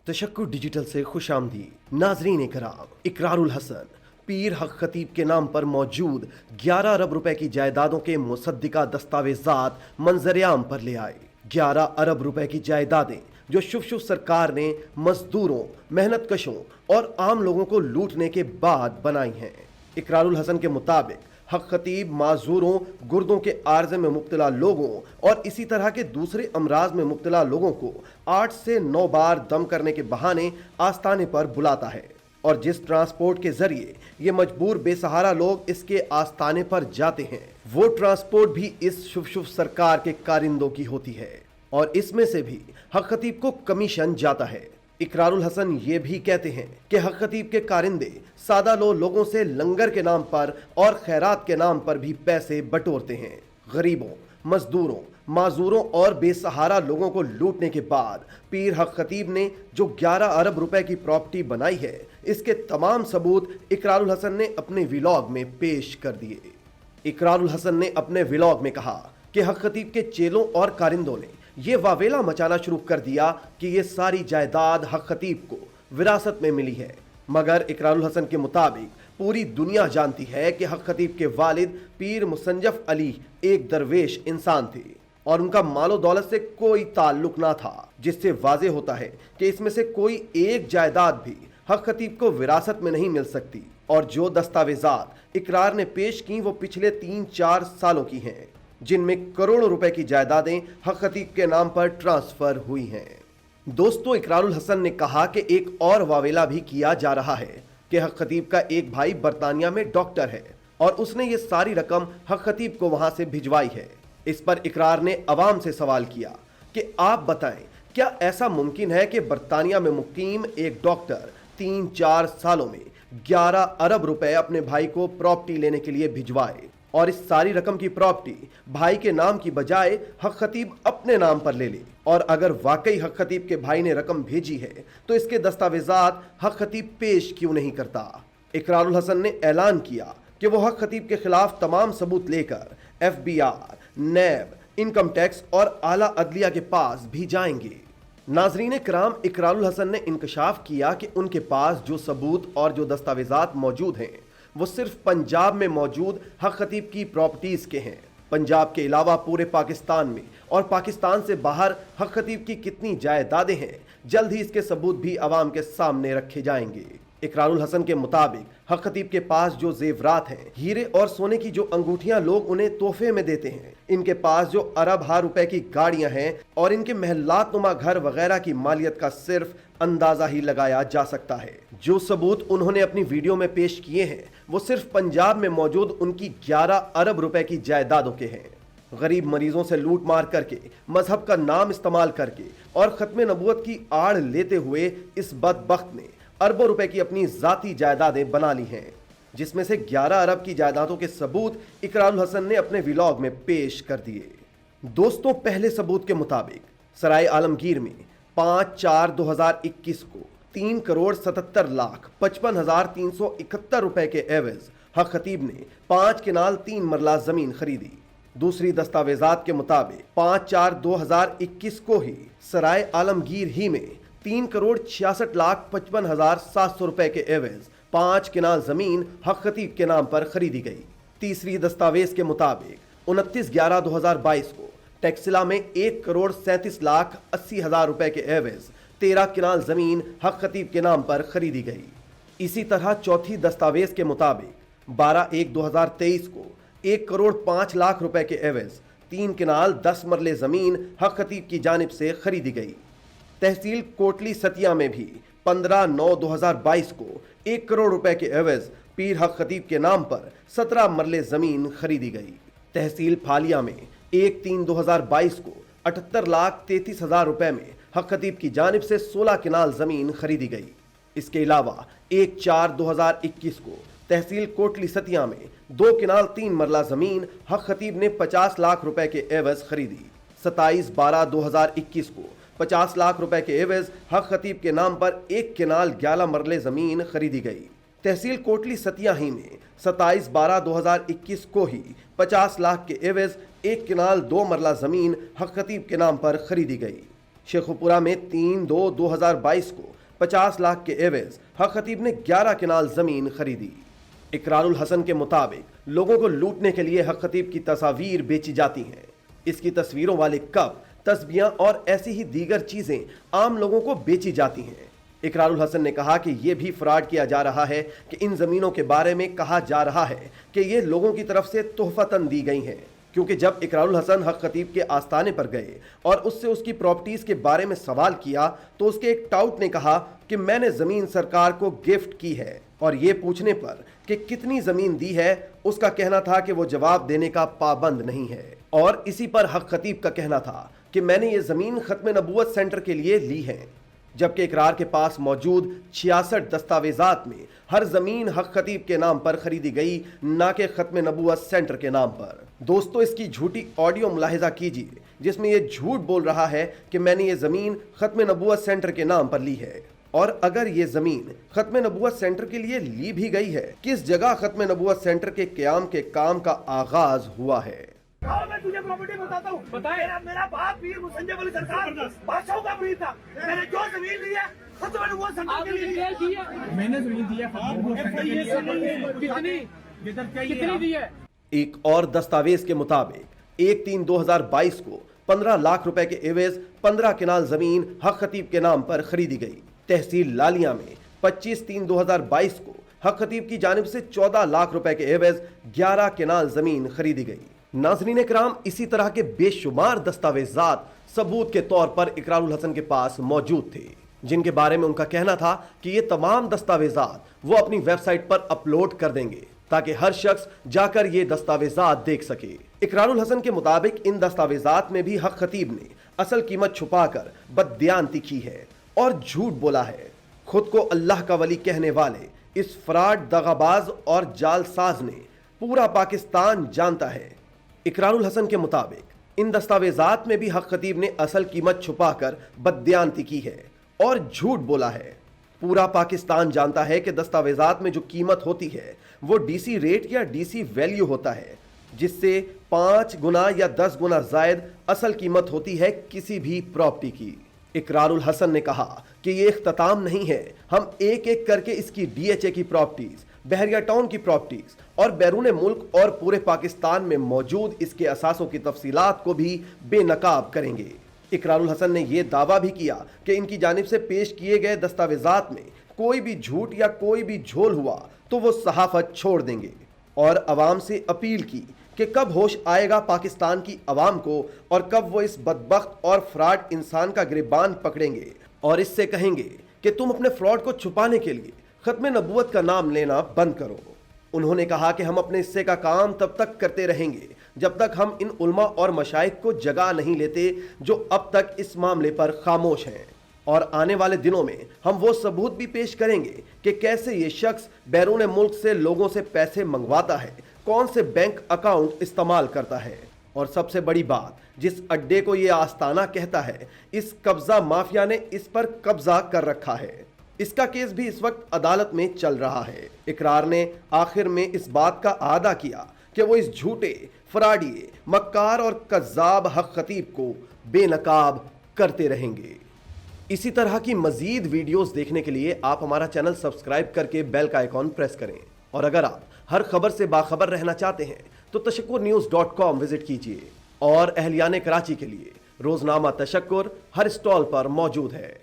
तशक्कुर digital से खुशामदीद। नाजरीन कराम, इकरारुल हसन पीर हक खतीब के नाम पर मौजूद 11 अरब रुपए की जायदादों के मुसद्दिका दस्तावेजात मंजर-ए-आम पर ले आए। 11 अरब रुपए की जायदादें जो शुभ सरकार ने मजदूरों, मेहनत कशों और आम लोगों को लूटने के बाद बनाई हैं। इकरारुल हसन के मुताबिक हक खतीब माजूरों, गुर्दों के आर्जे में मुब्तला लोगों और इसी तरह के दूसरे अमराज में मुब्तला लोगों को 8 से 9 बार दम करने के बहाने आस्ताने पर बुलाता है और जिस ट्रांसपोर्ट के जरिए ये मजबूर बेसहारा लोग इसके आस्ताने पर जाते हैं, वो ट्रांसपोर्ट भी इस शुभ सरकार के कारिंदों की होती है और इसमें से भी हक खतीब को कमीशन जाता है। इकरारुल हसन ये भी कहते हैं कि हक खतीब के कारिंदे सादा लोगों से लंगर के नाम पर और खैरात के नाम पर भी पैसे बटोरते हैं। गरीबों, मजदूरों, माजूरों और बेसहारा लोगों को लूटने के बाद पीर हक खतीब ने जो 11 अरब रुपए की प्रॉपर्टी बनाई है, इसके तमाम सबूत इकरारुल हसन ने अपने व्लॉग में पेश कर दिए। इकरारुल हसन ने अपने व्लॉग में कहा कि हक खतीब के चेलों और कारिंदों ने ये वावेला मचाना शुरू कर दिया कि ये सारी जायदाद हक खतीब को विरासत में मिली है, मगर इकरारुल हसन के मुताबिक पूरी दुनिया जानती है कि हक खतीब के वालिद पीर मुसंजफ अली एक दरवेश इंसान थे और उनका मालो दौलत से कोई ताल्लुक ना था, जिससे वाज़ेह होता है कि इसमें से कोई एक जायदाद भी हक खतीब को विरासत में नहीं मिल सकती और जो दस्तावेजात इकरार ने पेश की वो पिछले 3-4 सालों की हैं, जिनमें करोड़ों रुपए की जायदादें हक खतीब के नाम पर ट्रांसफर हुई हैं। दोस्तों, इकरारुल हसन ने कहा कि एक और वावेला भी किया जा रहा है कि हक खतीब का एक भाई बरतानिया में डॉक्टर है और उसने ये सारी रकम हक खतीब को वहां से भिजवाई है। इस पर इकरार ने अवाम से सवाल किया कि आप बताएं, क्या ऐसा मुमकिन है कि बरतानिया में मुकीम एक डॉक्टर 3-4 सालों में 11 अरब रुपए अपने भाई को प्रॉपर्टी लेने के लिए भिजवाए और इस सारी रकम की प्रॉपर्टी भाई के नाम की बजाय हक खतीब अपने नाम पर ले ले? और अगर वाकई हक खतीब के भाई ने रकम भेजी है तो इसके दस्तावेजात हक खतीब पेश क्यों नहीं करता? इकरारुल हसन ने ऐलान किया कि वो हक खतीब के खिलाफ तमाम सबूत लेकर FBI, नैब, इनकम टैक्स और आला अदलिया के पास भी जाएंगे। नाजरीन कराम, इकरारुल हसन ने इंकशाफ किया कि उनके पास जो सबूत और जो दस्तावेजात मौजूद हैं वो सिर्फ पंजाब में मौजूद हक खतीब की प्रॉपर्टीज के हैं। पंजाब के अलावा पूरे पाकिस्तान में और पाकिस्तान से बाहर हक खतीब की कितनी जायदादें हैं, जल्द ही इसके सबूत भी अवाम के सामने रखे जाएंगे। इकरारुल हसन के मुताबिक हक खतीब के पास जो जेवरात हैं, हीरे और सोने की जो अंगूठियां लोग उन्हें तोहफे में देते हैं, इनके पास जो अरब रुपए की गाड़ियां हैं और इनके महलात नुमा घर वगैरह की मालियत का सिर्फ अंदाजा ही लगाया जा सकता है। जो सबूत उन्होंने अपनी वीडियो में पेश किए हैं वो सिर्फ पंजाब में मौजूद उनकी 11 अरब रुपए की जायदादों के हैं। गरीब मरीजों से लूट मार करके, मजहब का नाम इस्तेमाल करके और खत्म नबूवत की आड़ लेते हुए इस बदबख्त ने अरबों रुपए की अपनी जाती जायदादें बना ली हैं, जिसमें से 11 अरब की जायदादों के सबूत इकरारुल हसन ने अपने व्लॉग में पेश कर दिए। दोस्तों, पहले सबूत के मुताबिक सराय आलमगीर में 5/4/2021 को 3,77,55,371 रुपए के एवज हक खतीब ने 5 किनाल 3 मरला जमीन खरीदी। दूसरी दस्तावेजात के मुताबिक 5/4/2021 को ही सराय आलमगीर ही में 3,66,55,700 रुपए के एवज 5 किनाल जमीन हक खतीब के नाम पर खरीदी गई। तीसरी दस्तावेज के मुताबिक 29/11/2022 को टेक्सिला में 1,37,80,000 रुपए के एवज 13 किनाल जमीन हक खतीब के नाम पर खरीदी गई। इसी तरह चौथी दस्तावेज के मुताबिक 12/1/2023 को 1,05,00,000 रुपए के एवज 3 किनाल 10 मरले जमीन हक खतीब की जानिब से खरीदी गई। तहसील कोटली सतिया में भी 15/9/2022 को 1 करोड़ रुपए के एवज पीर हक खतीब के नाम पर 17 मरले जमीन खरीदी गई। तहसील फालिया में 1/3/2022 को 78,33,000 रुपए में हक खतीब की जानिब से 16 किनाल जमीन खरीदी गई। इसके अलावा 1/4/2021 को तहसील कोटली सतिया में 2 किनाल 3 मरला जमीन हक खतीब ने 50 लाख रुपए के एवज खरीदी। 27/12/2021 को 50 लाख रुपए के एवज हक खतीब के नाम पर 1 किनाल 11 मरले जमीन खरीदी गई। तहसील कोटली सतिया ही में 27/12/2021 को ही 50 लाख के एवज 1 किनाल 2 मरला जमीन हक खतीब के नाम पर खरीदी गई। शेखुपुरा में 3/2/2022 को 50 लाख के एवज हक खतीब ने 11 कनाल जमीन खरीदी। इकरारुल हसन के मुताबिक लोगों को लूटने के लिए हक खतीब की तस्वीर बेची जाती हैं। इसकी तस्वीरों वाले कप, तस्बियां और ऐसी ही दीगर चीजें आम लोगों को बेची जाती हैं। इकरारुल हसन ने कहा कि यह भी फ्रॉड किया जा रहा है कि इन जमीनों के बारे में कहा जा रहा है कि ये लोगों की तरफ से तोहफतन दी गई हैं, क्योंकि जब इकरारुल हसन हक खतीब के आस्थाने पर गए और उससे उसकी प्रॉपर्टीज के बारे में सवाल किया तो उसके एक टाउट ने कहा कि मैंने जमीन सरकार को गिफ्ट की है, और ये पूछने पर कि कितनी जमीन दी है उसका कहना था कि वो जवाब देने का पाबंद नहीं है। और इसी पर हक खतीब का कहना था कि मैंने ये जमीन खत्म नबूवत सेंटर के लिए ली है, जबकि इकरार के पास मौजूद 66 दस्तावेजात में हर जमीन हक खतीब के नाम पर खरीदी गई, ना कि खत्म नबूवत सेंटर के नाम पर। दोस्तों, इसकी झूठी ऑडियो मुलाहिजा कीजिए जिसमें यह झूठ बोल रहा है कि मैंने ये जमीन खत्म नबूवत सेंटर के नाम पर ली है। और अगर ये जमीन खत्म नबूवत सेंटर के लिए ली भी गई है, किस जगह खत्म नबूवत सेंटर के क़याम के काम का आगाज हुआ है? मैं तुझे प्रॉपर्टी बताता हूँ। मेरा बाप पीर मुसंजय वाली सरकार बादशाहों का पीर था। मैंने जो जमीन ली है खत्म नबूवत सेंटर के लिए मैंने जमीन दी है। कितनी दी है? एक और दस्तावेज के मुताबिक 1/3/2022 को 15 लाख रुपए के एवज 15 कनाल जमीन हक खतीब के नाम पर खरीदी गई। तहसील लालिया में 25/3/2022 को हक खतीब की जानिब से 14 लाख रुपए के एवज 11 कनाल जमीन खरीदी गई। नाज़रीन इकराम, इसी तरह के बेशुमार दस्तावेजात सबूत के तौर पर इकरारुल हसन के पास मौजूद थे, जिनके बारे में उनका कहना था कि ये तमाम दस्तावेजात वो अपनी वेबसाइट पर अपलोड कर देंगे ताकि हर शख्स जाकर ये दस्तावेजात देख सके। इकरारुल हसन के मुताबिक इन दस्तावेजात में भी हक खतीब ने असल कीमत छुपाकर बददियानती की है और झूठ बोला है। खुद को अल्लाह का वली कहने वाले इस फ्रॉड, दगाबाज और जालसाज ने पूरा पाकिस्तान जानता है। इकरारुल हसन के मुताबिक इन दस्तावेजात में भी हक खतीब ने असल कीमत छुपाकर बददियानती की है और झूठ बोला है। पूरा पाकिस्तान जानता है कि दस्तावेजात में जो कीमत होती है वो डीसी रेट या डीसी वैल्यू होता है, जिससे 5 गुना या 10 गुना जायद असल कीमत होती है किसी भी प्रॉपर्टी की। इकरारुल हसन ने कहा कि ये इख्तिताम नहीं है, हम एक एक करके इसकी डीएचए की प्रॉपर्टीज, बहरिया टाउन की प्रॉपर्टीज और बैरून मुल्क और पूरे पाकिस्तान में मौजूद इसके असासों की तफसीलात को भी बेनकाब करेंगे। इकरारुल हसन ने यह दावा भी किया कि इनकी जानिब से पेश किए गए दस्तावेजात में कोई भी झूठ या कोई भी झोल हुआ तो वो सहाफत छोड़ देंगे, और अवाम से अपील की कि कब होश आएगा पाकिस्तान की अवाम को और कब वो इस बदबख्त और फ्रॉड इंसान का गिरबान पकड़ेंगे और इससे कहेंगे कि तुम अपने फ्रॉड को छुपाने के लिए खत्म नबूवत का नाम लेना बंद करो। उन्होंने कहा कि हम अपने हिस्से का काम तब तक करते रहेंगे जब तक हम इन उलमा और मशाइख को जगा नहीं लेते जो अब तक इस मामले पर खामोश हैं, और आने वाले दिनों में हम वो सबूत भी पेश करेंगे कि कैसे ये शख्स बैरून मुल्क से लोगों से पैसे मंगवाता है, कौन से बैंक अकाउंट इस्तेमाल करता है, और सबसे बड़ी बात, जिस अड्डे को ये आस्ताना कहता है, इस कब्जा माफिया ने इस पर कब्जा कर रखा है। इसका केस भी इस वक्त अदालत में चल रहा है। इकरार ने आखिर में इस बात का आदा किया कि वो इस झूठे, फराडिये, मक्कार और कज़्ज़ाब हक खतीब को बेनकाब करते रहेंगे। इसी तरह की मजीद वीडियोस देखने के लिए आप हमारा चैनल सब्सक्राइब करके बेल का आइकॉन प्रेस करें, और अगर आप हर खबर से बाखबर रहना चाहते हैं तो तशक्कुरन्यूज़.com विजिट कीजिए। और अहलियाने कराची के लिए रोजनामा तशक्कुर हर स्टॉल पर मौजूद है।